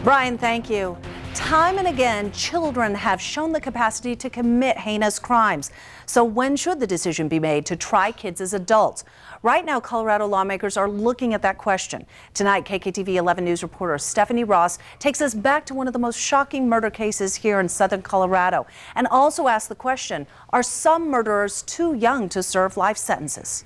Brian, thank you. Time and again, children have shown the capacity to commit heinous crimes. So when should the decision be made to try kids as adults? Right now, Colorado lawmakers are looking at that question. Tonight, KKTV 11 News reporter Stephanie Ross takes us back to one of the most shocking murder cases here in southern Colorado, and also asks the question, are some murderers too young to serve life sentences?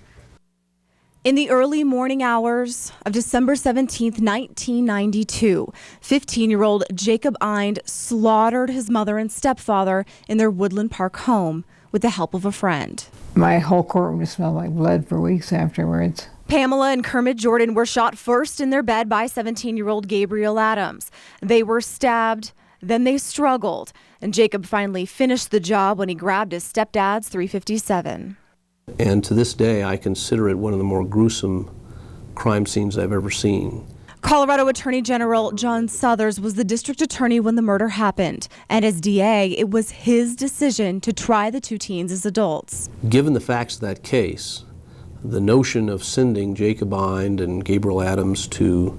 In the early morning hours of December 17, 1992, 15-year-old Jacob Ind slaughtered his mother and stepfather in their Woodland Park home with the help of a friend. My whole courtroom smelled like blood for weeks afterwards. Pamela and Kermit Jordan were shot first in their bed by 17-year-old Gabriel Adams. They were stabbed, then they struggled, and Jacob finally finished the job when he grabbed his stepdad's .357. And to this day, I consider it one of the more gruesome crime scenes I've ever seen. Colorado Attorney General John Suthers was the district attorney when the murder happened, and as DA, it was his decision to try the two teens as adults. Given the facts of that case, the notion of sending Jacob Ind and Gabriel Adams to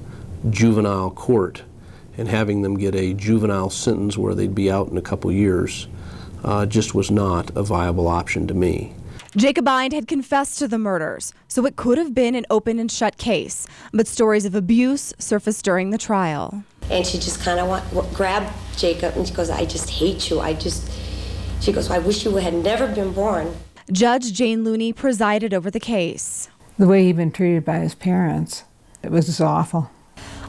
juvenile court and having them get a juvenile sentence where they'd be out in a couple years just was not a viable option to me. Jacob Ind had confessed to the murders, so it could have been an open and shut case, but stories of abuse surfaced during the trial. And she just kind of grabbed Jacob and she goes, "I just hate you. She goes, I wish you had never been born." Judge Jane Looney presided over the case. The way he'd been treated by his parents, it was just awful.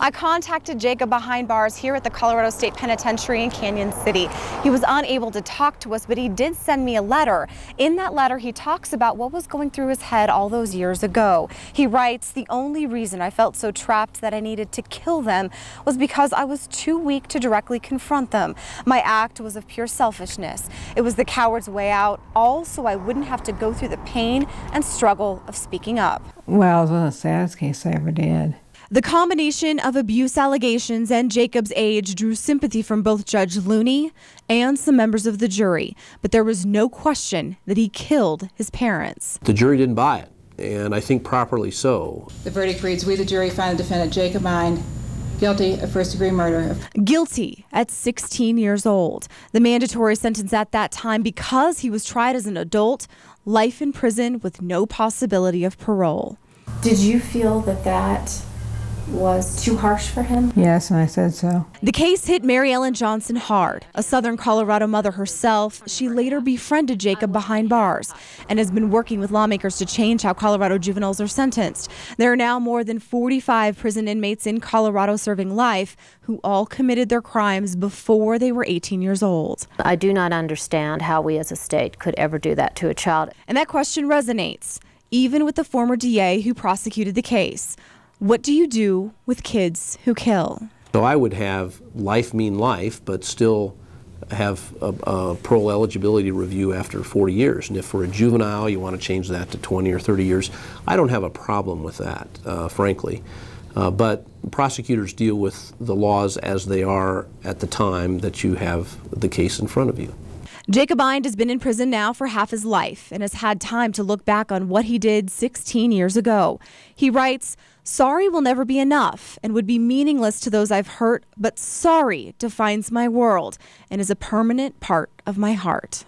I contacted Jacob behind bars here at the Colorado State Penitentiary in Canyon City. He was unable to talk to us, but he did send me a letter. In that letter, he talks about what was going through his head all those years ago. He writes, "The only reason I felt so trapped that I needed to kill them was because I was too weak to directly confront them. My act was of pure selfishness. It was the coward's way out, all so I wouldn't have to go through the pain and struggle of speaking up." Well, it was one of the saddest cases I ever did. The combination of abuse allegations and Jacob's age drew sympathy from both Judge Looney and some members of the jury, but there was no question that he killed his parents. The jury didn't buy it, and I think properly so. The verdict reads, "We, the jury, find the defendant Jacob Ind guilty of first-degree murder." Guilty at 16 years old. The mandatory sentence at that time, because he was tried as an adult, life in prison with no possibility of parole. Did you feel that was too harsh for him? Yes, and I said so. The case hit Mary Ellen Johnson hard. A southern Colorado mother herself, she later befriended Jacob behind bars and has been working with lawmakers to change how Colorado juveniles are sentenced. There are now more than 45 prison inmates in Colorado serving life who all committed their crimes before they were 18 years old. I do not understand how we as a state could ever do that to a child. And that question resonates, even with the former DA who prosecuted the case. What do you do with kids who kill? So I would have life mean life, but still have a parole eligibility review after 40 years. And if for a juvenile you want to change that to 20 or 30 years, I don't have a problem with that, frankly. But prosecutors deal with the laws as they are at the time that you have the case in front of you. Jacob Ind has been in prison now for half his life and has had time to look back on what he did 16 years ago. He writes, "Sorry will never be enough and would be meaningless to those I've hurt, but sorry defines my world and is a permanent part of my heart."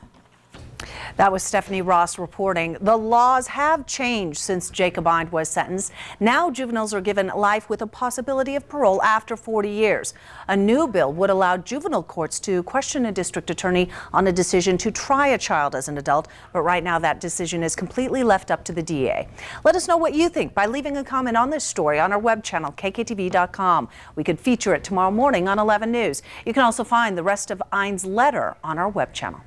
That was Stephanie Ross reporting. The laws have changed since Jacob Ind was sentenced. Now juveniles are given life with a possibility of parole after 40 years. A new bill would allow juvenile courts to question a district attorney on a decision to try a child as an adult, but right now that decision is completely left up to the DA. Let us know what you think by leaving a comment on this story on our web channel, kktv.com. We could feature it tomorrow morning on 11 News. You can also find the rest of Ind's letter on our web channel.